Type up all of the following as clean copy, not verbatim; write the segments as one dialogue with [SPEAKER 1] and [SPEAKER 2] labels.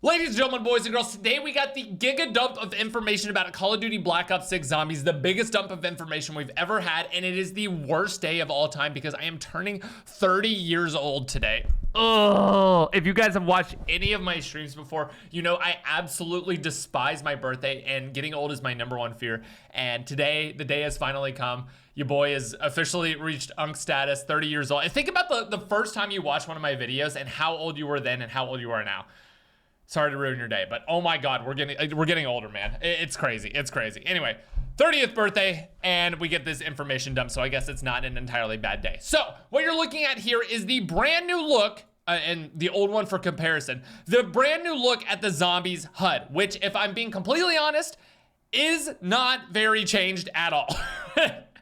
[SPEAKER 1] Ladies and gentlemen, boys and girls, today we got the giga dump of information about Call of Duty Black Ops 6 Zombies, the biggest dump of information we've ever had, and it is the worst day of all time because I am turning 30 years old today. Oh, if you guys have watched any of my streams before, you know I absolutely despise my birthday, and getting old is my #1 fear. And today, the day has finally come. Your boy has officially reached Unk status, 30 years old. And think about the first time you watched one of my videos and how old you were then and how old you are now. Sorry to ruin your day, but oh my God, we're getting older, man. It's crazy. It's crazy. Anyway, 30th birthday, and we get this information dump, so I guess it's not an entirely bad day. So what you're looking at here is the brand new look, and the old one for comparison, the brand new look at the Zombies HUD, which, if I'm being completely honest, is not very changed at all.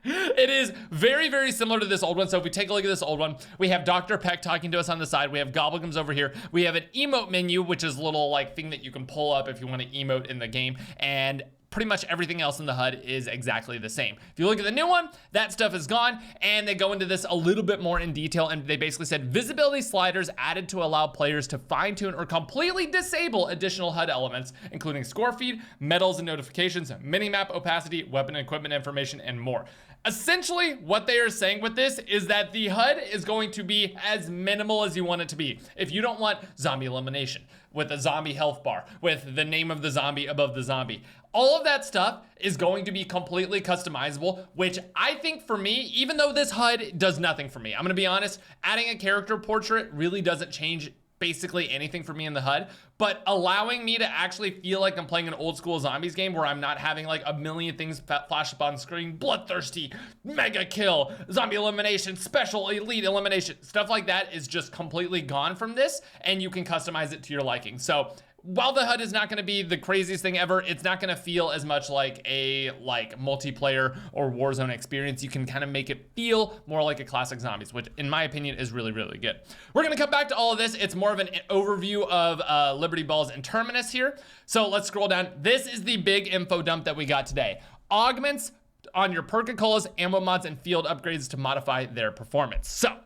[SPEAKER 1] It is very, very similar to this old one. So if we take a look at this old one, we have Dr. Peck talking to us on the side. We have Gobblegums over here. We have an emote menu, which is a little like thing that you can pull up if you want to emote in the game. And pretty much everything else in the HUD is exactly the same. If you look at the new one, that stuff is gone, and they go into this a little bit more in detail, and they basically said visibility sliders added to allow players to fine-tune or completely disable additional HUD elements, including score feed, medals and notifications, minimap opacity, weapon and equipment information, and more. Essentially, what they are saying with this is that the HUD is going to be as minimal as you want it to be. If you don't want zombie elimination, with a zombie health bar, with the name of the zombie above the zombie, all of that stuff is going to be completely customizable, which I think for me, even though this HUD does nothing for me, I'm gonna be honest, adding a character portrait really doesn't change basically anything for me in the HUD, but allowing me to actually feel like I'm playing an old school zombies game where I'm not having like a million things flash up on screen, bloodthirsty, mega kill, zombie elimination, special elite elimination, stuff like that is just completely gone from this, and you can customize it to your liking. So while the HUD is not going to be the craziest thing ever, it's not going to feel as much like a multiplayer or Warzone experience. You can kind of make it feel more like a classic Zombies, which in my opinion is really, really good. We're going to come back to all of this. It's more of an overview of Liberty Balls and Terminus here. So let's scroll down. This is the big info dump that we got today. Augments on your Perk, ammo mods, and field upgrades to modify their performance. So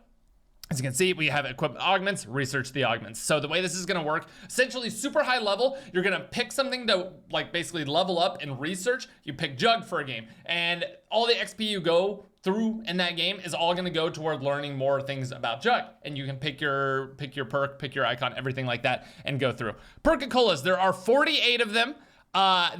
[SPEAKER 1] as you can see, we have equipment augments, research the augments. So the way this is gonna work, essentially super high level, you're gonna pick something to like basically level up in research. You pick Jug for a game, and all the XP you go through in that game is all gonna go toward learning more things about Jug. And you can pick your perk, pick your icon, everything like that, and go through. Perk-a-colas, there are 48 of them.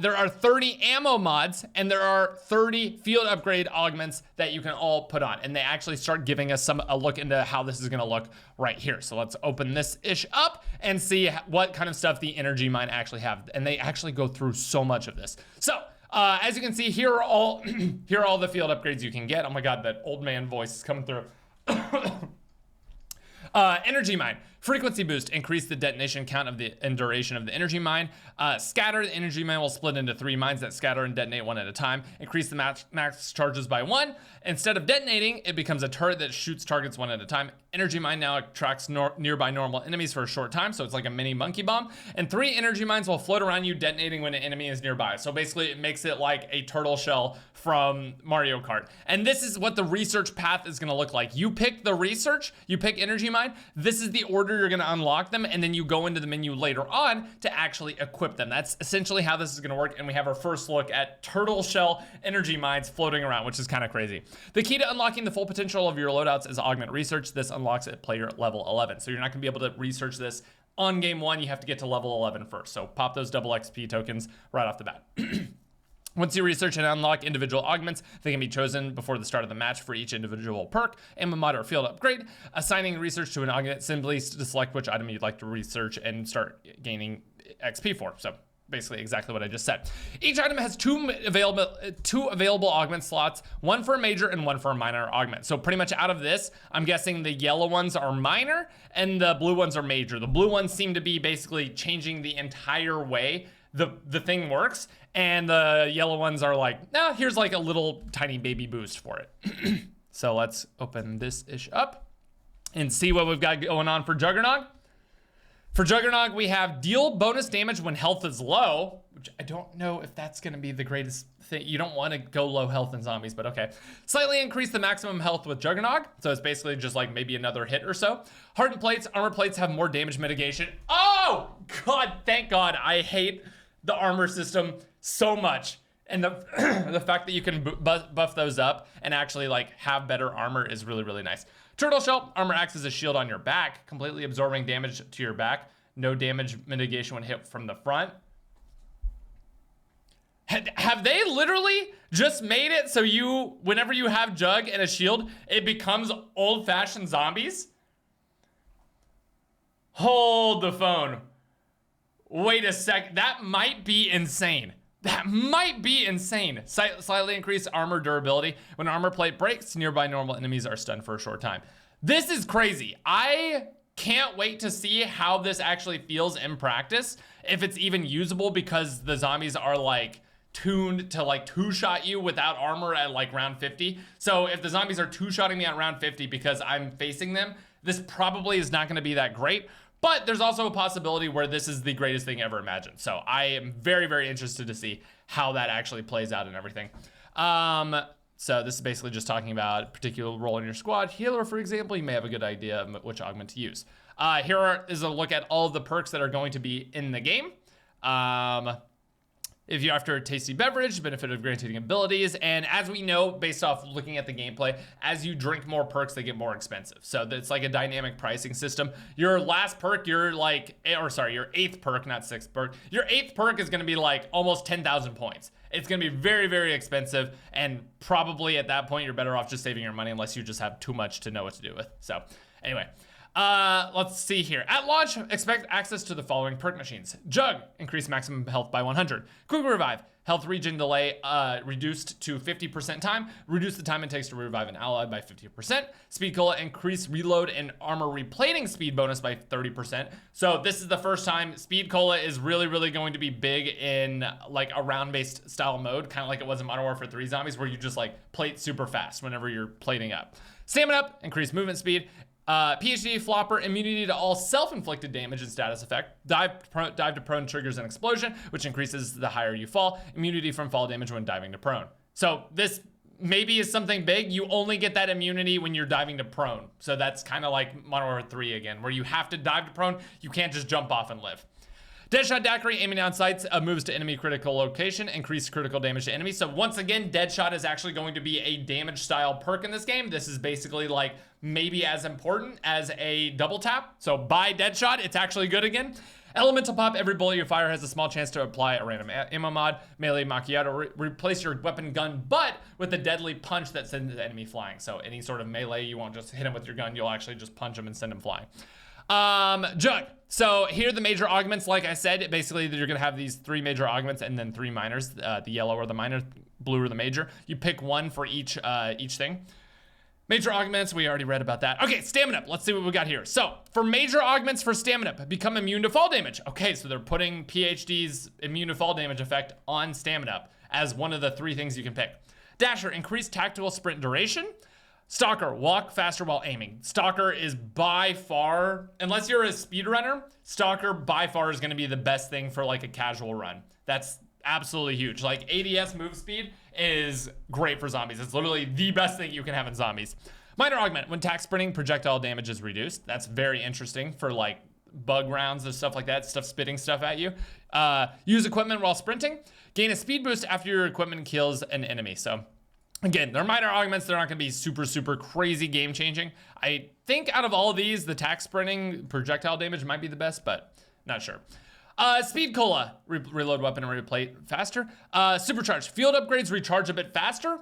[SPEAKER 1] There are 30 ammo mods, and there are 30 field upgrade augments that you can all put on. And they actually start giving us a look into how this is gonna look right here. So let's open this ish up and see what kind of stuff the energy mine actually have. And they actually go through so much of this. So as you can see, here are all here are all the field upgrades you can get. Oh my God, that old man voice is coming through. Energy mine, frequency boost, increase the detonation count of and duration of the energy mine. Scatter, the energy mine will split into 3 mines that scatter and detonate one at a time. Increase the max charges by 1. Instead of detonating, it becomes a turret that shoots targets 1 at a time. Energy mine now attracts nearby normal enemies for a short time, so it's like a mini monkey bomb. And 3 energy mines will float around you, detonating when an enemy is nearby. So basically, it makes it like a turtle shell from Mario Kart. And this is what the research path is gonna look like. You pick the research, you pick energy mine, this is the order you're gonna unlock them, and then you go into the menu later on to actually equip them. That's essentially how this is gonna work, and we have our first look at turtle shell energy mines floating around, which is kind of crazy. The key to unlocking the full potential of your loadouts is augment research. This unlocks at player level 11. So you're not gonna be able to research this on game 1, you have to get to level 11 first. So pop those double XP tokens right off the bat. Once you research and unlock individual augments, they can be chosen before the start of the match for each individual perk, ammo mod, or field upgrade. Assigning research to an augment simply to select which item you'd like to research and start gaining XP for. So basically exactly what I just said. Each item has two available augment slots, one for a major and one for a minor augment. So pretty much out of this, I'm guessing the yellow ones are minor and the blue ones are major. The blue ones seem to be basically changing the entire way the thing works, and the yellow ones are like, nah, here's like a little tiny baby boost for it. So let's open this ish up and see what we've got going on for Juggernog. For Juggernog, we have deal bonus damage when health is low. which I don't know if that's going to be the greatest thing. You don't want to go low health in zombies, but okay. Slightly increase the maximum health with Juggernog, so it's basically just like maybe another hit or so. Hardened plates, armor plates have more damage mitigation. Oh, God, thank God. I hate the armor system so much. And the the fact that you can buff those up and actually like have better armor is really, really nice. Turtle shell, armor acts as a shield on your back, completely absorbing damage to your back. No damage mitigation when hit from the front. Have they literally just made it so you, whenever you have Jug and a shield, it becomes old-fashioned zombies? Hold the phone. Wait a sec. That might be insane. That might be insane. Slightly increased armor durability. When armor plate breaks, nearby normal enemies are stunned for a short time. This is crazy. I can't wait to see how this actually feels in practice. If it's even usable, because the zombies are like tuned to like two-shot you without armor at like round 50. So if the zombies are two-shotting me at round 50 because I'm facing them, this probably is not going to be that great. But there's also a possibility where this is the greatest thing ever imagined. So I am very, very interested to see how that actually plays out and everything. So this is basically just talking about a particular role in your squad. Healer, for example, you may have a good idea of which augment to use. Here is a look at all of the perks that are going to be in the game. If you're after a tasty beverage, benefit of granting abilities. And as we know, based off looking at the gameplay, as you drink more perks, they get more expensive. So it's like a dynamic pricing system. Your last perk, your 8th perk, not 6th perk. Your 8th perk is gonna be like almost 10,000 points. It's gonna be very, very expensive. And probably at that point, you're better off just saving your money unless you just have too much to know what to do with. So anyway. Let's see here. At launch, expect access to the following perk machines. Jug, increase maximum health by 100. Quick revive, health regen delay reduced to 50% time. Reduce the time it takes to revive an ally by 50%. Speed cola, increase reload and armor replating speed bonus by 30%. So this is the first time speed cola is really, really going to be big in like a round-based style mode, kind of like it was in Modern Warfare 3 Zombies, where you just like plate super fast whenever you're plating up. Stamina up, increase movement speed. PhD flopper, immunity to all self-inflicted damage and status effect. Dive to prone triggers an explosion, which increases the higher you fall. Immunity from fall damage when diving to prone. So this maybe is something big. You only get that immunity when you're diving to prone. So that's kind of like Modern Warfare 3 again, where you have to dive to prone. You can't just jump off and live. Deadshot Daiquiri, aiming down sights, moves to enemy critical location, increase critical damage to enemies. So once again, Deadshot is actually going to be a damage style perk in this game. This is basically like maybe as important as a double tap. So buy Deadshot, it's actually good again. Elemental Pop, every bullet you fire has a small chance to apply a random ammo mod. Melee Macchiato, replace your weapon gun butt with a deadly punch that sends the enemy flying. So any sort of melee, you won't just hit him with your gun, you'll actually just punch him and send him flying. Jug. So here are the major augments. Like I said, basically you're gonna have these 3 major augments and then 3 minors. The yellow or the minor, blue or the major. You pick one for each thing. Major augments, we already read about that. Okay, stamina up. Let's see what we got here. So for major augments for stamina up, become immune to fall damage. Okay, so they're putting PhD's immune to fall damage effect on stamina up as one of the 3 things you can pick. Dasher, increase tactical sprint duration. Stalker, walk faster while aiming. Stalker is by far, unless you're a speedrunner, Stalker by far is gonna be the best thing for like a casual run. That's absolutely huge. Like ADS move speed is great for zombies. It's literally the best thing you can have in zombies. Minor augment, when tack sprinting, projectile damage is reduced. That's very interesting for like bug rounds and stuff like that, stuff spitting stuff at you. Use equipment while sprinting. Gain a speed boost after your equipment kills an enemy. So again, they're minor augments. They're not gonna be super, super crazy game changing. I think out of all of these, the tack sprinting projectile damage might be the best, but not sure. Speed cola, reload weapon and replate faster. Supercharged, field upgrades recharge a bit faster.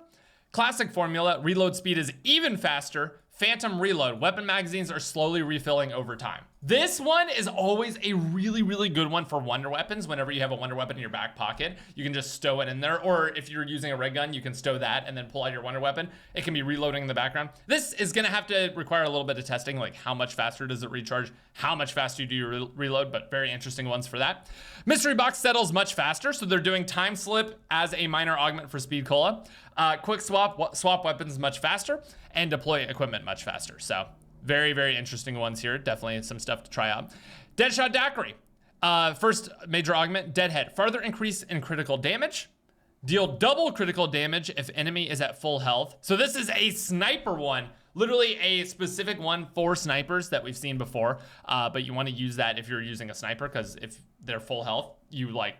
[SPEAKER 1] Classic formula, reload speed is even faster. Phantom reload, weapon magazines are slowly refilling over time. This one is always a really, really good one for wonder weapons. Whenever you have a wonder weapon in your back pocket, you can just stow it in there. Or if you're using a red gun, you can stow that and then pull out your wonder weapon. It can be reloading in the background. This is gonna have to require a little bit of testing, like how much faster does it recharge? How much faster do you reload? But very interesting ones for that. Mystery box settles much faster. So they're doing time slip as a minor augment for speed cola. Quick swap weapons much faster, and deploy equipment much faster. So very, very interesting ones here. Definitely some stuff to try out. Deadshot Daiquiri. First major augment, Deadhead. Farther increase in critical damage. Deal double critical damage if enemy is at full health. So this is a sniper one. Literally a specific one for snipers that we've seen before. But you want to use that if you're using a sniper, because if they're full health, you like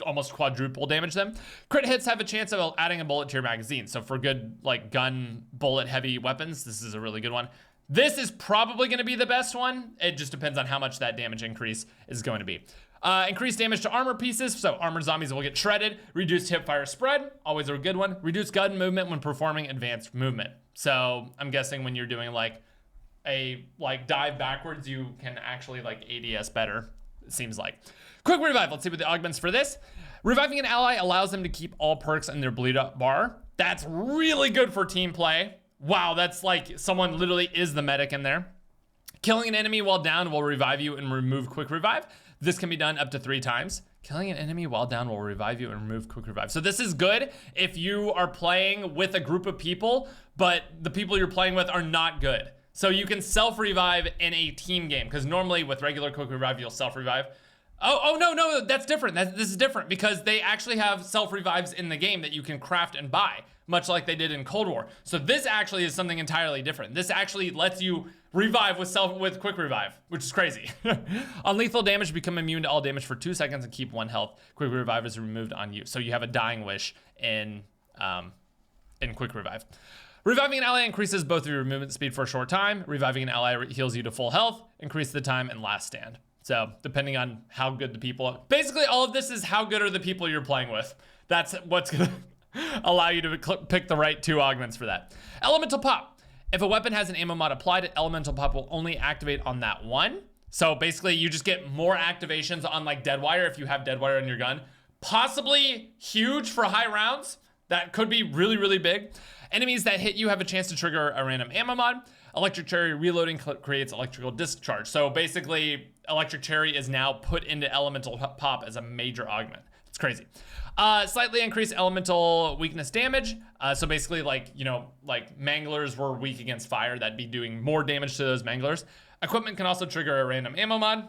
[SPEAKER 1] almost quadruple damage them. Crit hits have a chance of adding a bullet to your magazine. So for good like gun bullet heavy weapons, this is a really good one. This is probably going to be the best one. It just depends on how much that damage increase is going to be. Increased damage to armor pieces, so armored zombies will get shredded. Reduced hip fire spread, always a good one. Reduced gun movement when performing advanced movement. So I'm guessing when you're doing like a dive backwards, you can actually like ADS better, it seems like. Quick revive, let's see what the augments for this. Reviving an ally allows them to keep all perks in their bleed up bar. That's really good for team play. Wow, that's like someone literally is the medic in there. Killing an enemy while down will revive you and remove quick revive. This can be done up to 3 times. Killing an enemy while down will revive you and remove quick revive. So this is good if you are playing with a group of people, but the people you're playing with are not good. So you can self-revive in a team game, because normally with regular quick revive, you'll self-revive. Oh, no, that's different. This is different because they actually have self-revives in the game that you can craft and buy, much like they did in Cold War. So this actually is something entirely different. This actually lets you revive with quick revive, which is crazy. On lethal damage, become immune to all damage for 2 seconds and keep 1 health. Quick revive is removed on you. So you have a dying wish in quick revive. Reviving an ally increases both of your movement speed for a short time. Reviving an ally heals you to full health, increase the time and last stand. So depending on how good the people are. Basically all of this is how good are the people you're playing with. That's what's gonna allow you to pick the right 2 augments for that. Elemental pop. If a weapon has an ammo mod applied, elemental pop will only activate on that one. So basically you just get more activations on like Deadwire if you have Deadwire in your gun. Possibly huge for high rounds. That could be really, really big. Enemies that hit you have a chance to trigger a random ammo mod. Electric Cherry reloading creates electrical discharge. So basically Electric Cherry is now put into elemental pop as a major augment. It's crazy. Slightly increased elemental weakness damage. So basically like, you know, like manglers were weak against fire. That'd be doing more damage to those manglers. Equipment can also trigger a random ammo mod.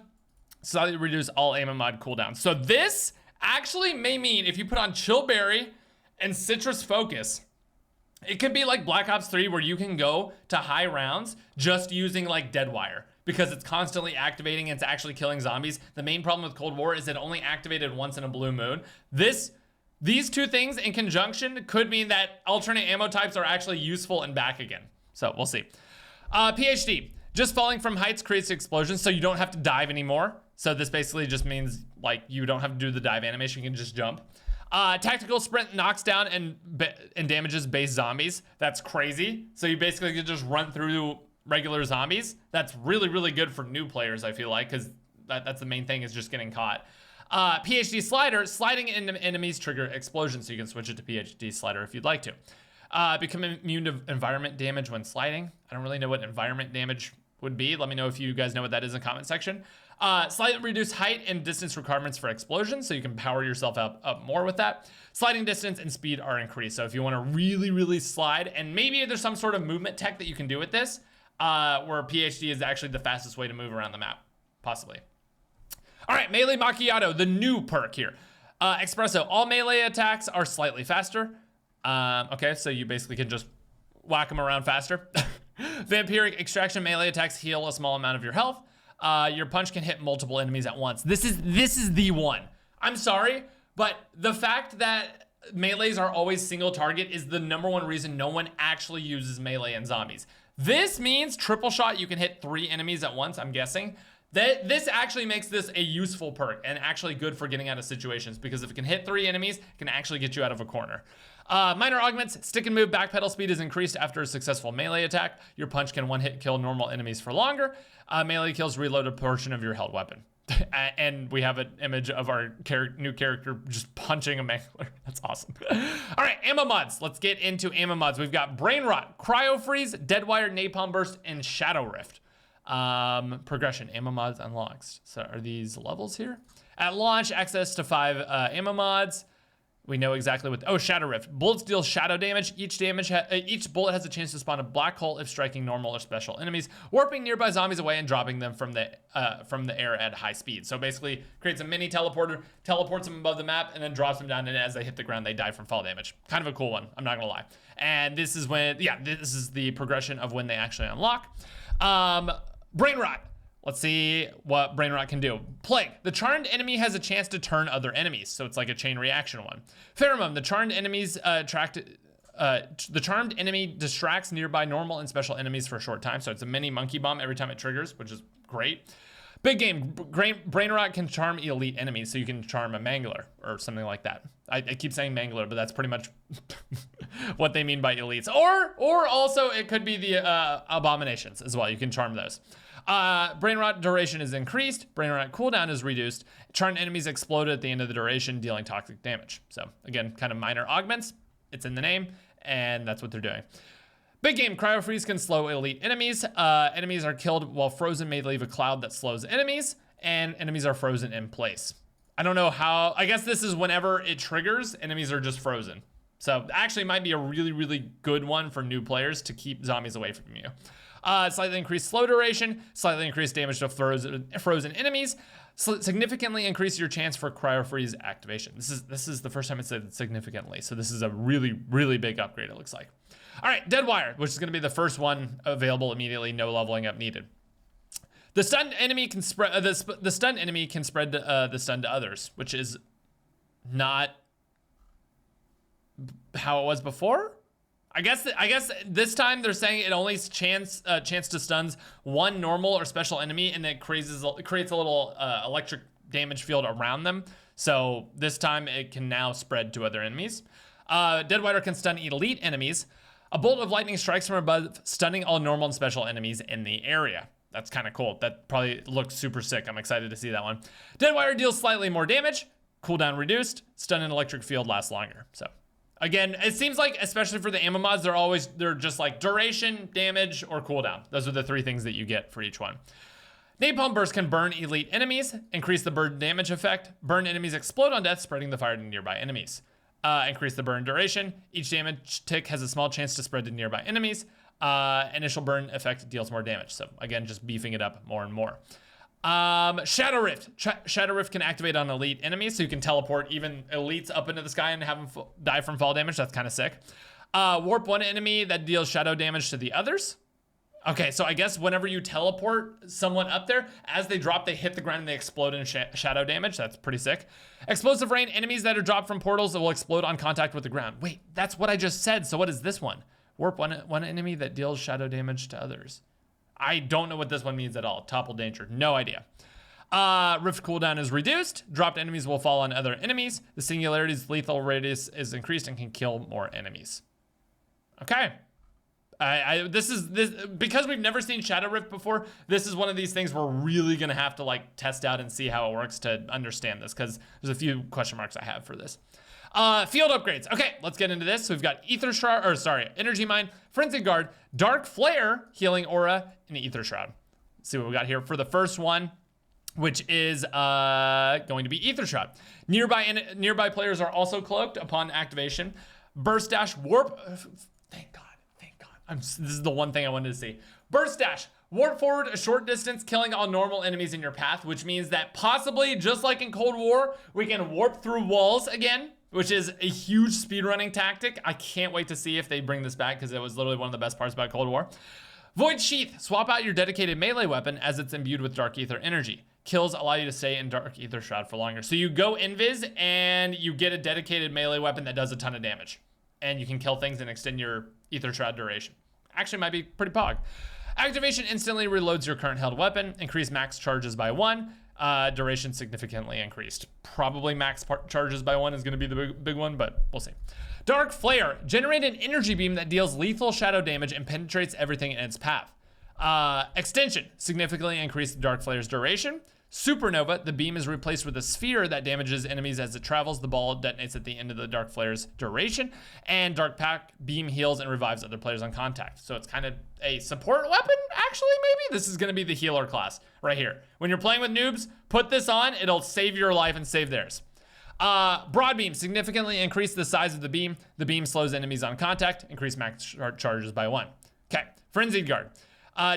[SPEAKER 1] Slightly reduce all ammo mod cooldowns. So this actually may mean if you put on Chillberry and Citrus Focus, it could be like Black Ops 3 where you can go to high rounds just using like Deadwire because it's constantly activating and it's actually killing zombies. The main problem with Cold War is it only activated once in a blue moon. These 2 things in conjunction could mean that alternate ammo types are actually useful and back again. So we'll see. PhD, just falling from heights creates explosions so you don't have to dive anymore. So this basically just means like you don't have to do the dive animation, you can just jump. Tactical sprint knocks down and damages base zombies. That's crazy. So you basically can just run through regular zombies. That's really, really good for new players, I feel like, because that's the main thing is just getting caught. PhD slider, sliding into enemies trigger explosions, so you can switch it to PhD slider if you'd like to. Become immune to environment damage when sliding. I don't really know what environment damage would be. Let me know if you guys know what that is in the comment section. Slightly reduce height and distance requirements for explosions, so you can power yourself up more with that. Sliding distance and speed are increased, so if you want to really, really slide, and maybe there's some sort of movement tech that you can do with this, where PhD is actually the fastest way to move around the map, possibly. All right, Melee Macchiato, the new perk here. Espresso, all melee attacks are slightly faster. Okay, so you basically can just whack them around faster. Vampiric Extraction, melee attacks heal a small amount of your health. Your punch can hit multiple enemies at once. This is the one. I'm sorry, but the fact that melees are always single target is the #1 reason no one actually uses melee in zombies. This means triple shot, you can hit 3 enemies at once, I'm guessing. This actually makes this a useful perk and actually good for getting out of situations, because if it can hit 3 enemies, it can actually get you out of a corner. Minor augments, stick and move backpedal speed is increased after a successful melee attack. Your punch can one-hit kill normal enemies for longer. Melee kills reload a portion of your held weapon. And we have an image of our new character just punching a mangler. That's awesome. All right, ammo mods. Let's get into ammo mods. We've got Brain Rot, Cryo Freeze, Deadwire, Napalm Burst, and Shadow Rift. Progression, ammo mods unlocked. So are these levels here? At launch, access to 5 ammo mods. We know exactly what, oh, Shadow Rift. Bullets deal shadow damage. Each bullet has a chance to spawn a black hole if striking normal or special enemies, warping nearby zombies away and dropping them from the air at high speed. So basically creates a mini teleporter, teleports them above the map, and then drops them down, and as they hit the ground, they die from fall damage. Kind of a cool one, I'm not gonna lie. And this is when, yeah, this is the progression of when they actually unlock. Brain Rot. Let's see what Brain Rot can do. Plague. The charmed enemy has a chance to turn other enemies, so it's like a chain reaction one. Pheromone. The charmed enemy distracts nearby normal and special enemies for a short time, so it's a mini monkey bomb every time it triggers, which is great. Big game. Brain Rot can charm elite enemies, so you can charm a Mangler or something like that. I keep saying Mangler, but that's pretty much what they mean by elites. Or also it could be the abominations as well. You can charm those. Brain Rot duration is increased. Brain Rot cooldown is reduced. Charmed enemies explode at the end of the duration, dealing toxic damage. So again, kind of minor augments. It's in the name, and that's what they're doing. Big game. Cryo Freeze can slow elite enemies. Enemies are killed while frozen may leave a cloud that slows enemies, and enemies are frozen in place. I don't know how. I guess this is whenever it triggers, enemies are just frozen. So actually might be a really, really good one for new players to keep zombies away from you. Slightly increased slow duration, slightly increased damage to frozen enemies, significantly increase your chance for cryo freeze activation. This is the first time it said significantly, so this is a really, really big upgrade, it looks like. All right, Dead Wire, which is going to be the first one available immediately, no leveling up needed. The stunned enemy can spread the stunned enemy can spread the stun to others, which is not how it was before. I guess this time they're saying it only chance to stuns one normal or special enemy, and it creates a little electric damage field around them. So this time it can now spread to other enemies. Deadwire can stun elite enemies. A bolt of lightning strikes from above, stunning all normal and special enemies in the area. That's kind of cool. That probably looks super sick. I'm excited to see that one. Deadwire deals slightly more damage. Cooldown reduced. Stun and electric field lasts longer. So. Again, it seems like, especially for the ammo mods, they're just like duration, damage, or cooldown. Those are the three things that you get for each one. Napalm Burst can burn elite enemies, increase the burn damage effect. Burn enemies explode on death, spreading the fire to nearby enemies. Increase the burn duration. Each damage tick has a small chance to spread to nearby enemies. Initial burn effect deals more damage. So again, just beefing it up more and more. Shadow Rift. Shadow Rift can activate on elite enemies, so you can teleport even elites up into the sky and have them die from fall damage. That's kind of sick. Warp one enemy that deals shadow damage to the others. Okay, so I guess whenever you teleport someone up there, as they drop, they hit the ground and they explode in shadow damage. That's pretty sick. Explosive Rain. Enemies that are dropped from portals that will explode on contact with the ground. Wait, that's what I just said. So what is this one? Warp one enemy that deals shadow damage to others. I don't know what this one means at all. Topple danger, no idea. Rift cooldown is reduced. Dropped enemies will fall on other enemies. The singularity's lethal radius is increased and can kill more enemies. Okay. This because we've never seen Shadow Rift before. This is one of these things we're really gonna have to like test out and see how it works to understand this, because there's a few question marks I have for this. Field upgrades. Okay, let's get into this. So we've got Energy Mine, Frenzy Guard, Dark Flare, Healing Aura, and Ether Shroud. Let's see what we got here for the first one, which is going to be Ether Shroud. Nearby players are also cloaked upon activation. Burst Dash, Warp. Thank God. This is the one thing I wanted to see. Burst Dash. Warp forward a short distance, killing all normal enemies in your path, which means that possibly, just like in Cold War, we can warp through walls again, which is a huge speedrunning tactic. I can't wait to see if they bring this back, because it was literally one of the best parts about Cold War. Void Sheath. Swap out your dedicated melee weapon as it's imbued with Dark Ether energy. Kills allow you to stay in Dark Ether Shroud for longer. So you go invis and you get a dedicated melee weapon that does a ton of damage. And you can kill things and extend your Ether Shroud duration. Actually might be pretty pog. Activation instantly reloads your current held weapon. Increase max charges by 1. Duration significantly increased. Probably max charges by 1 is going to be the big one, but we'll see. Dark Flare. Generate an energy beam that deals lethal shadow damage and penetrates everything in its path. Extension. Significantly increased Dark Flare's duration. Supernova. The beam is replaced with a sphere that damages enemies as it travels. The ball detonates at the end of the Dark Flare's duration. And Dark Pack. Beam heals and revives other players on contact. So it's kind of a support weapon, actually, maybe? This is going to be the healer class right here. When you're playing with noobs, put this on. It'll save your life and save theirs. Broad beam, significantly increase the size of the beam. The beam slows enemies on contact, increase max charges by 1. Okay, frenzied guard.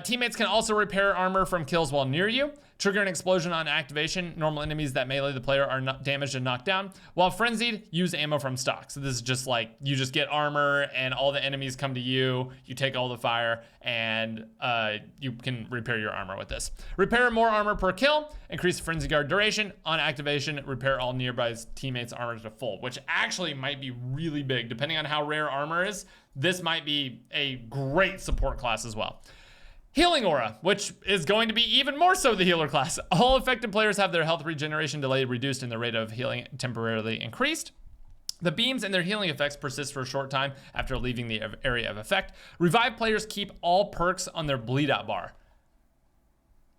[SPEAKER 1] Teammates can also repair armor from kills while near you. Trigger an explosion on activation. Normal enemies that melee the player are not damaged and knocked down. While frenzied, use ammo from stock. So this is just like, you just get armor and all the enemies come to you. You take all the fire and you can repair your armor with this. Repair more armor per kill. Increase frenzy guard duration. On activation, repair all nearby teammates' armor to full, which actually might be really big. Depending on how rare armor is, this might be a great support class as well. Healing Aura, which is going to be even more so the healer class. All affected players have their health regeneration delay reduced and the rate of healing temporarily increased. The beams and their healing effects persist for a short time after leaving the area of effect. Revive players keep all perks on their bleed out bar.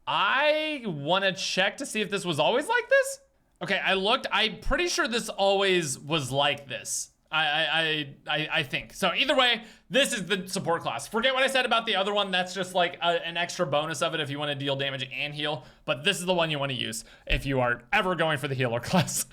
[SPEAKER 1] I want to check to see if this was always like this. Okay, I looked. I'm pretty sure this always was like this. I think. So either way, this is the support class. Forget what I said about the other one. That's just like an extra bonus of it if you want to deal damage and heal. But this is the one you want to use if you are ever going for the healer class.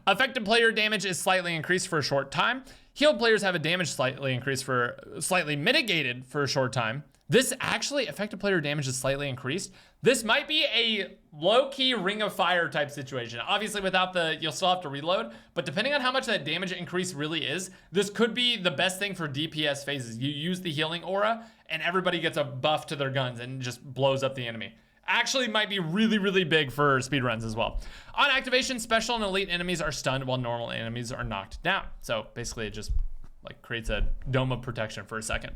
[SPEAKER 1] Affected player damage is slightly increased for a short time. Healed players have a damage slightly mitigated for a short time. This actually, affected player damage is slightly increased. This might be a low-key Ring of Fire type situation. Obviously without you'll still have to reload, but depending on how much that damage increase really is, this could be the best thing for DPS phases. You use the healing aura and everybody gets a buff to their guns and just blows up the enemy. Actually might be really, really big for speedruns as well. On activation, special and elite enemies are stunned while normal enemies are knocked down. So basically it just like creates a dome of protection for a second.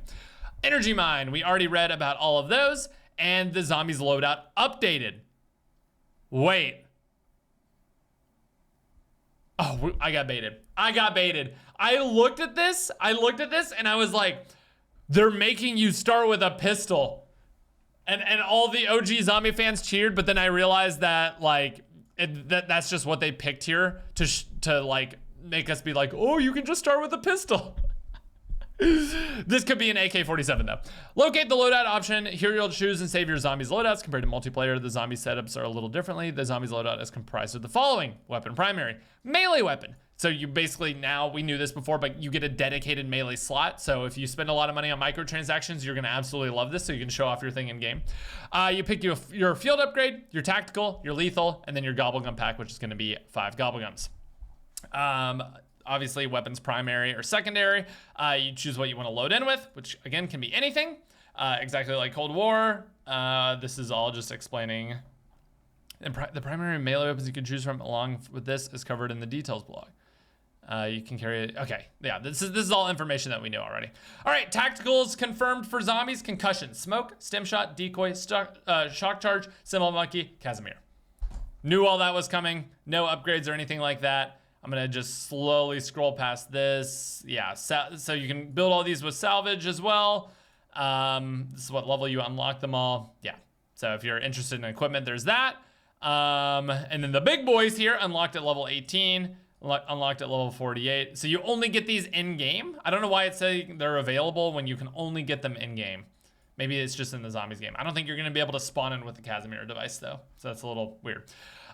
[SPEAKER 1] Energy Mine, we already read about all of those, and the zombies loadout updated. Wait. Oh, I got baited. I looked at this and I was like, they're making you start with a pistol. And all the OG zombie fans cheered, but then I realized that like, that's just what they picked here to like make us be like, oh, you can just start with a pistol. This could be an AK-47 though. Locate the loadout option. Here you'll choose and save your zombies loadouts. Compared to multiplayer, the zombie setups are a little differently. The zombies loadout is comprised of the following: weapon primary, melee weapon. So you basically, now we knew this before, but you get a dedicated melee slot. So if you spend a lot of money on microtransactions, you're gonna absolutely love this. So you can show off your thing in game. You pick your field upgrade, your tactical, your lethal, and then your gobblegum pack, which is gonna be 5 gobblegums. Obviously weapons primary or secondary. You choose what you want to load in with, which again can be anything, exactly like Cold War. This is all just explaining. And the primary melee weapons you can choose from along with this is covered in the details blog. You can carry it. Okay, yeah, this is all information that we know already. All right, tacticals confirmed for zombies: concussion, smoke, stem shot, decoy, shock charge, cymbal monkey, Casimir. Knew all that was coming. No upgrades or anything like that. I'm gonna just slowly scroll past this. Yeah, so you can build all these with salvage as well. This is what level you unlock them all. Yeah, so if you're interested in equipment, there's that. And then the big boys here, unlocked at level 18, unlocked at level 48. So you only get these in-game. I don't know why it's saying they're available when you can only get them in-game. Maybe it's just in the zombies game. I don't think you're gonna be able to spawn in with the Casimir device though. So that's a little weird.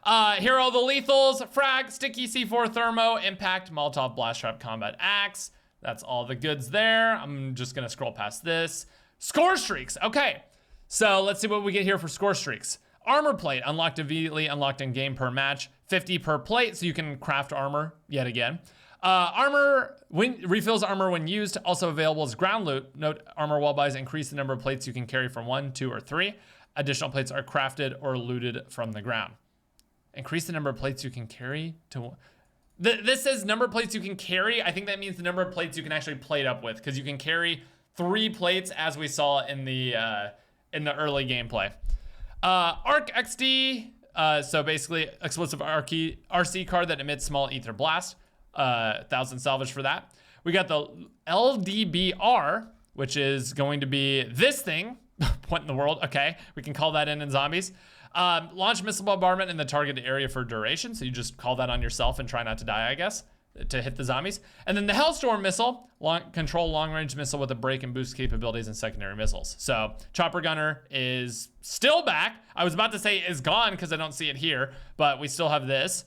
[SPEAKER 1] Here are all the lethals: frag, sticky, C4, thermo, impact, Molotov, blast trap, combat axe. That's all the goods there. I'm just gonna scroll past this. Scorestreaks, okay. So let's see what we get here for Scorestreaks. Armor plate, unlocked immediately, unlocked in game per match, 50 per plate, so you can craft armor yet again. Armor, refills armor when used, also available as ground loot. Note, armor wall buys increase the number of plates you can carry from 1, 2, or 3. Additional plates are crafted or looted from the ground. Increase the number of plates you can carry to... This says number of plates you can carry. I think that means the number of plates you can actually plate up with, because you can carry 3 plates, as we saw in the early gameplay. Arc XD, so basically explosive RC card that emits small ether blast. 1,000 salvage for that. We got the LDBR, which is going to be this thing. What in the world? Okay, we can call that in zombies. Launch missile bombardment in the targeted area for duration. So you just call that on yourself and try not to die, I guess, to hit the zombies. And then the Hellstorm missile, control long-range missile with a break and boost capabilities and secondary missiles. So Chopper Gunner is still back. I was about to say is gone because I don't see it here, but we still have this.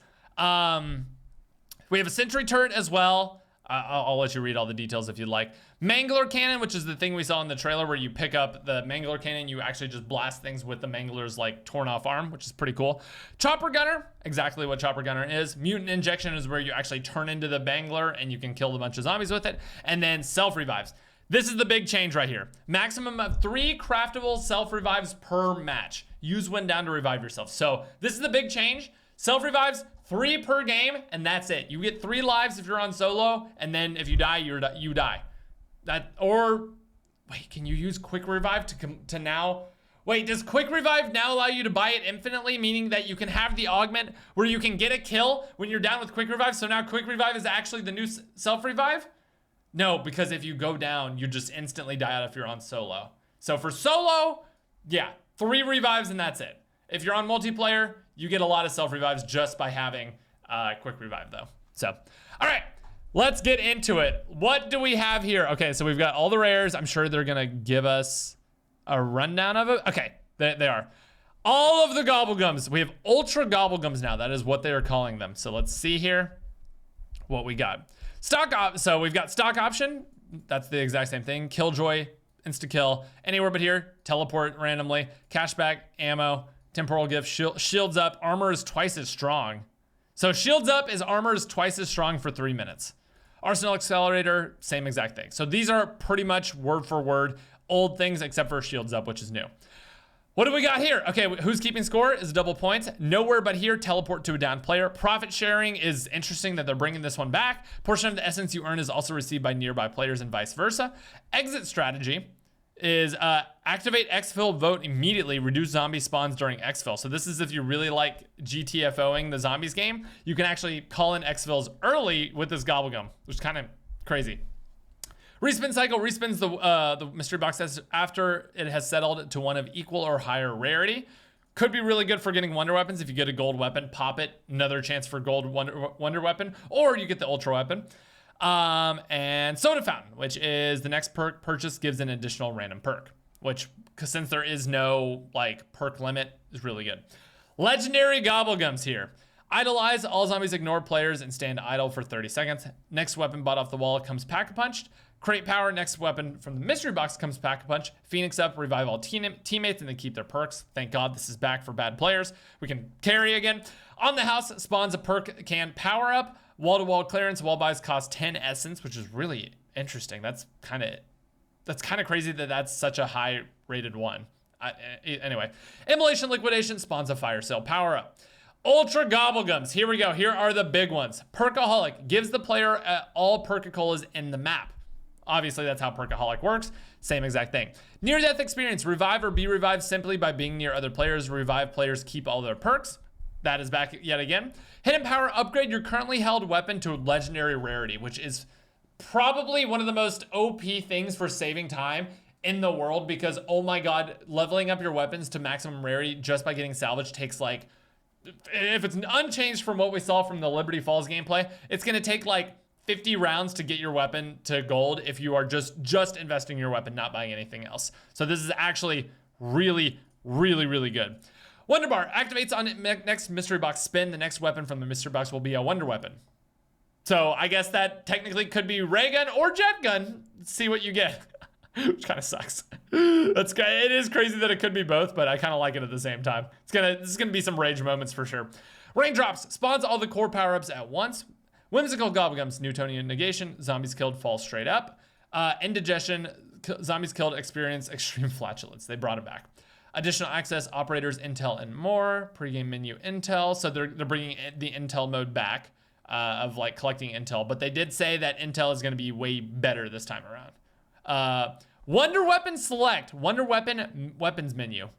[SPEAKER 1] We have a sentry turret as well. I'll let you read all the details if you'd like. Mangler cannon, which is the thing we saw in the trailer where you pick up the Mangler cannon, you actually just blast things with the Mangler's like torn off arm, which is pretty cool. Chopper gunner, exactly what chopper gunner is. Mutant injection is where you actually turn into the Mangler and you can kill a bunch of zombies with it. And then self revives. This is the big change right here. Maximum of 3 craftable self revives per match. Use when down to revive yourself. So this is the big change. Self revives 3 per game, and that's it. You get 3 lives if you're on solo, and then if you die, you die. Or wait, can you use quick revive to now? Wait, does quick revive now allow you to buy it infinitely, meaning that you can have the augment where you can get a kill when you're down with quick revive? So now quick revive is actually the new self revive? No, because if you go down, you just instantly die out if you're on solo. So for solo, yeah, 3 revives and that's it. If you're on multiplayer, you get a lot of self revives just by having quick revive though. So, all right, let's get into it. What do we have here? Okay, so we've got all the rares. I'm sure they're gonna give us a rundown of it. Okay, they are. All of the Gobblegums. We have Ultra Gobblegums now. That is what they are calling them. So let's see here what we got. So we've got stock option. That's the exact same thing. Killjoy, insta kill, anywhere but here. Teleport randomly. Cashback, ammo, temporal gift, shields up. Armor is twice as strong. So shields up is armor is twice as strong for 3 minutes. Arsenal accelerator, same exact thing. So these are pretty much word for word old things except for shields up, which is new. What do we got here? Okay, who's keeping score is double points. Nowhere but here, teleport to a downed player. Profit sharing is interesting that they're bringing this one back. Portion of the essence you earn is also received by nearby players and vice versa. Exit strategy is activate exfil, vote immediately, reduce zombie spawns during exfil. So this is if you really like GTFOing the zombies game, you can actually call in exfils early with this Gobblegum, which is kind of crazy. Respin cycle respins the mystery box after it has settled to one of equal or higher rarity. Could be really good for getting wonder weapons. If you get a gold weapon, pop it, another chance for gold wonder weapon, or you get the ultra weapon. And soda fountain, which is the next perk purchase gives an additional random perk, which since there is no like perk limit is really good. Legendary Gobblegums here. Idolize, all zombies ignore players and stand idle for 30 seconds. Next weapon bought off the wall comes pack-a-punched. Crate power, next weapon from the mystery box comes pack-a-punch. Phoenix up, revive all teammates and they keep their perks. Thank God this is back for bad players. We can carry again. On the house spawns a perk can power up. Wall-to-wall clearance, wall buys cost 10 essence, which is really interesting. That's kind of crazy that that's such a high rated one. Anyway, immolation liquidation spawns a fire sale power up. Ultra Gobblegums, here we go. Here are the big ones. Perkaholic gives the player all Perka-Colas in the map. Obviously, that's how Perkaholic works. Same exact thing. Near-death experience. Revive or be revived simply by being near other players. Revive players keep all their perks. That is back yet again. Hidden power. Upgrade your currently held weapon to legendary rarity, which is probably one of the most OP things for saving time in the world because, oh my God, leveling up your weapons to maximum rarity just by getting salvage takes like, if it's unchanged from what we saw from the Liberty Falls gameplay, it's going to take like 50 rounds to get your weapon to gold if you are just investing in your weapon, not buying anything else. So this is actually really, really, really good. Wonder Bar activates on next mystery box spin. The next weapon from the mystery box will be a wonder weapon. So I guess that technically could be ray gun or jet gun. Let's see what you get, which kind of sucks. It is crazy that it could be both, but I kind of like it at the same time. This is gonna be some rage moments for sure. Raindrops spawns all the core power-ups at once. Whimsical Gobblegums, Newtonian negation, zombies killed fall straight up. Indigestion, zombies killed experience extreme flatulence. They brought it back. Additional access, operators, intel, and more. Pre-game menu intel. So they're bringing the intel mode back of like collecting intel, but they did say that intel is going to be way better this time around. Wonder weapon select, wonder weapon weapons menu.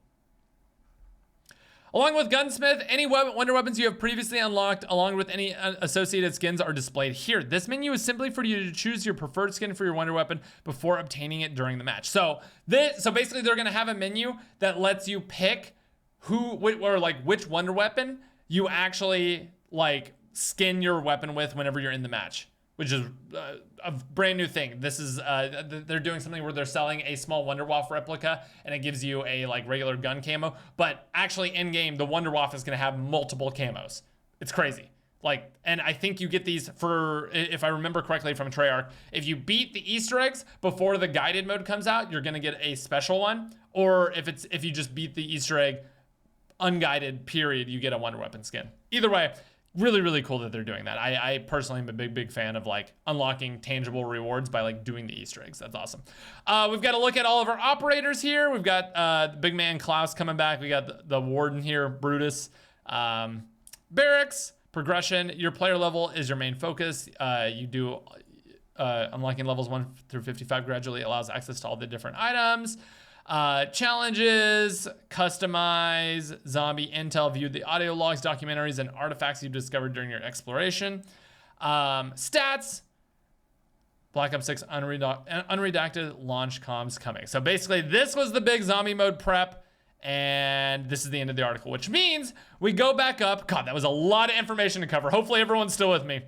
[SPEAKER 1] Along with Gunsmith, any wonder weapons you have previously unlocked, along with any associated skins, are displayed here. This menu is simply for you to choose your preferred skin for your wonder weapon before obtaining it during the match. So basically, they're gonna have a menu that lets you pick which wonder weapon you actually like skin your weapon with whenever you're in the match, which is a brand new thing. This is they're doing something where they're selling a small Wonderwaff replica and it gives you a like regular gun camo, but actually in game the Wonderwaff is gonna have multiple camos. It's crazy. Like, and I think you get these for, if I remember correctly from Treyarch, if you beat the Easter eggs before the guided mode comes out, you're gonna get a special one. Or if you just beat the Easter egg unguided period, you get a wonder weapon skin. Either way, really, really cool that they're doing that. I personally am a big fan of like unlocking tangible rewards by like doing the Easter eggs. That's awesome. We've got to look at all of our operators here. We've got the big man Klaus coming back. We got the warden here, Brutus, barracks. Progression, your player level is your main focus. You do unlocking levels 1 through 55 gradually allows access to all the different items. Challenges, customize, zombie intel, view the audio logs, documentaries, and artifacts you discovered during your exploration. Stats, Black Ops 6 unredacted launch comms coming. So basically this was the big zombie mode prep. And this is the end of the article, which means we go back up. God, that was a lot of information to cover. Hopefully everyone's still with me.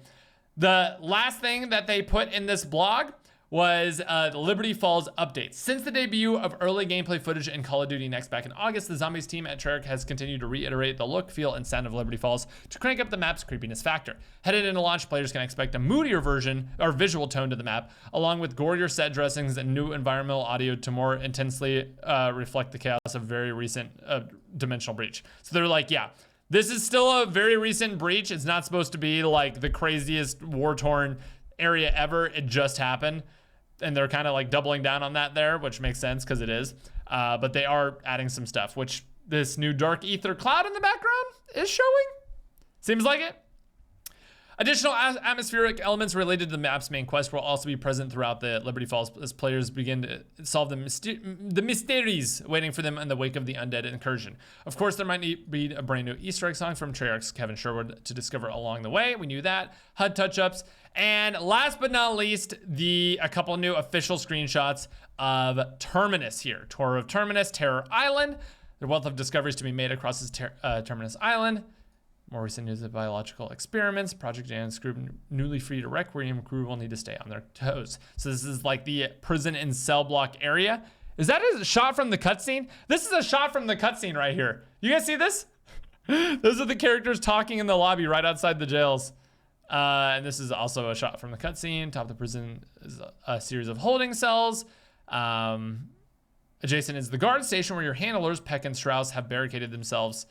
[SPEAKER 1] The last thing that they put in this blog was the Liberty Falls update. Since the debut of early gameplay footage in Call of Duty Next back in August, the Zombies team at Treyarch has continued to reiterate the look, feel, and sound of Liberty Falls to crank up the map's creepiness factor. Headed into launch, players can expect a moodier version or visual tone to the map, along with gorier set dressings and new environmental audio to more intensely reflect the chaos of very recent dimensional breach. So they're like, yeah, this is still a very recent breach. It's not supposed to be like the craziest war-torn area ever. It just happened. And they're kind of like doubling down on that there, which makes sense because it is. But they are adding some stuff, which this new dark ether cloud in the background is showing. Seems like it. Additional atmospheric elements related to the map's main quest will also be present throughout the Liberty Falls as players begin to solve the mysteries waiting for them in the wake of the undead incursion. Of course, there might be a brand new Easter egg song from Treyarch's Kevin Sherwood to discover along the way. We knew that. HUD touch-ups. And last but not least, a couple new official screenshots of Terminus here. Tour of Terminus, Terror Island. There are wealth of discoveries to be made across this Terminus Island. More recent news of biological experiments. Project Jan's group newly freed a Requiem crew will need to stay on their toes. So this is like the prison and cell block area. Is that a shot from the cutscene? This is a shot from the cutscene right here. You guys see this? Those are the characters talking in the lobby right outside the jails. And this is also a shot from the cutscene. Top of the prison is a series of holding cells. Adjacent is the guard station where your handlers, Peck and Strauss, have barricaded themselves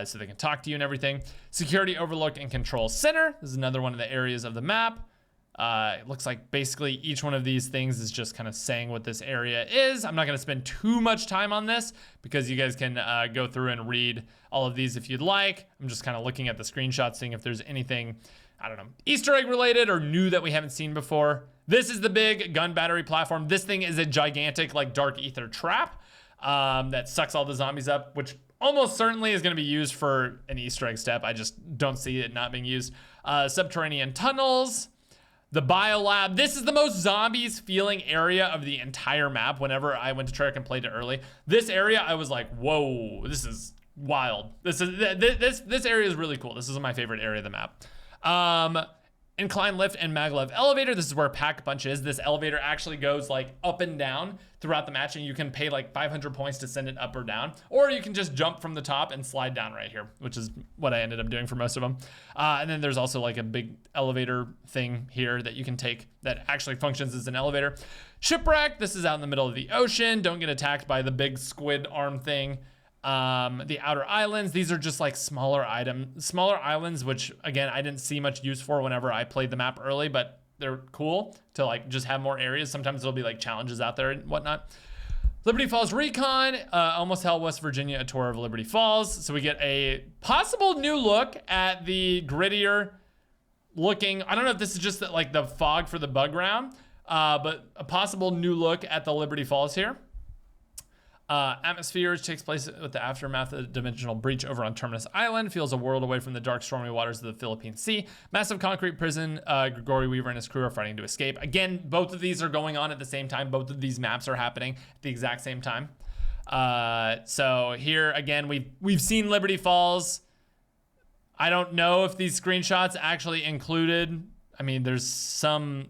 [SPEAKER 1] so they can talk to you and everything. Security overlook and control center. This is another one of the areas of the map. It looks like basically each one of these things is just kind of saying what this area is. I'm not going to spend too much time on this because you guys can go through and read all of these if you'd like. I'm just kind of looking at the screenshots, seeing if there's anything, I don't know, Easter egg related or new that we haven't seen before. This is the big gun battery platform. This thing is a gigantic like dark ether trap that sucks all the zombies up, which almost certainly is going to be used for an Easter egg step. I just don't see it not being used. Subterranean tunnels, the biolab. This is the most zombies feeling area of the entire map. Whenever I went to Treyarch and played it early, this area I was like, whoa, this is wild. This area is really cool. This is my favorite area of the map. Incline lift and maglev elevator. This is where Pack Punch is. This elevator actually goes like up and down throughout the match, and you can pay like 500 points to send it up or down, or you can just jump from the top and slide down right here, which is what I ended up doing for most of them. And then there's also like a big elevator thing here that you can take that actually functions as an elevator. Shipwreck. This is out in the middle of the ocean. Don't get attacked by the big squid arm thing. The outer islands, these are just like smaller islands, which again, I didn't see much use for whenever I played the map early, but they're cool to like just have more areas. Sometimes there'll be like challenges out there and whatnot. Liberty Falls Recon, Almost Hell, West Virginia, a tour of Liberty Falls. So we get a possible new look at the grittier looking, I don't know if this is just like the fog for the bug round, but a possible new look at the Liberty Falls here. Atmospheres takes place with the aftermath of the dimensional breach over on Terminus Island. Feels a world away from the dark, stormy waters of the Philippine Sea. Massive concrete prison. Gregory Weaver and his crew are fighting to escape. Again, both of these are going on at the same time. Both of these maps are happening at the exact same time. So here again, we've seen Liberty Falls. I don't know if these screenshots actually included. I mean, there's some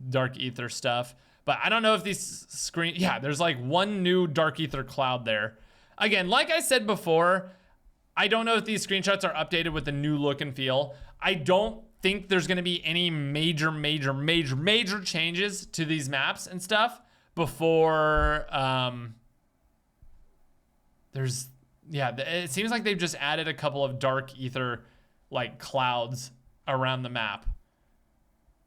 [SPEAKER 1] dark ether stuff. But I don't know if these yeah, there's like one new dark ether cloud there. Again, like I said before, I don't know if these screenshots are updated with the new look and feel. I don't think there's going to be any major changes to these maps and stuff before it seems like they've just added a couple of dark ether like clouds around the map,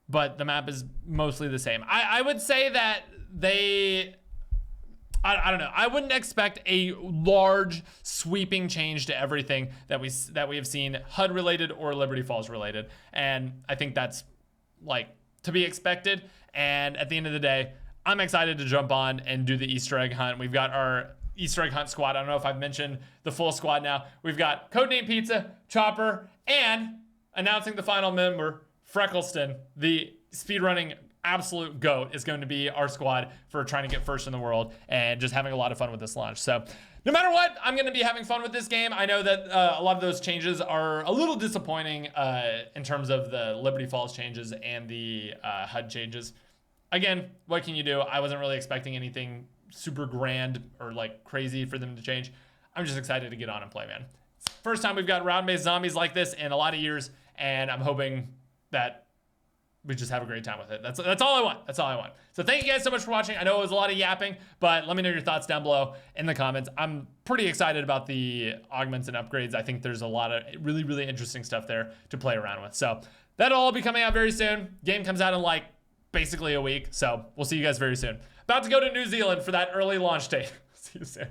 [SPEAKER 1] but the map is mostly the same. I would say that I don't know. I wouldn't expect a large sweeping change to everything that we have seen HUD related or Liberty Falls related. And I think that's like to be expected. And at the end of the day, I'm excited to jump on and do the Easter egg hunt. We've got our Easter egg hunt squad. I don't know if I've mentioned the full squad now. We've got Codename Pizza, Chopper, and announcing the final member, Freckleston, the speedrunning absolute GOAT, is going to be our squad for trying to get first in the world and just having a lot of fun with this launch. So no matter what, I'm going to be having fun with this game. I know that a lot of those changes are a little disappointing in terms of the Liberty Falls changes and the HUD changes. Again, what can you do? I wasn't really expecting anything super grand or like crazy for them to change. I'm just excited to get on and play, man. First time we've got round-based zombies like this in a lot of years, and I'm hoping that we just have a great time with it. That's all I want. That's all I want. So thank you guys so much for watching. I know it was a lot of yapping, but let me know your thoughts down below in the comments. I'm pretty excited about the augments and upgrades. I think there's a lot of really interesting stuff there to play around with. So that'll all be coming out very soon. Game comes out in like basically a week. So we'll see you guys very soon. About to go to New Zealand for that early launch date. See you soon.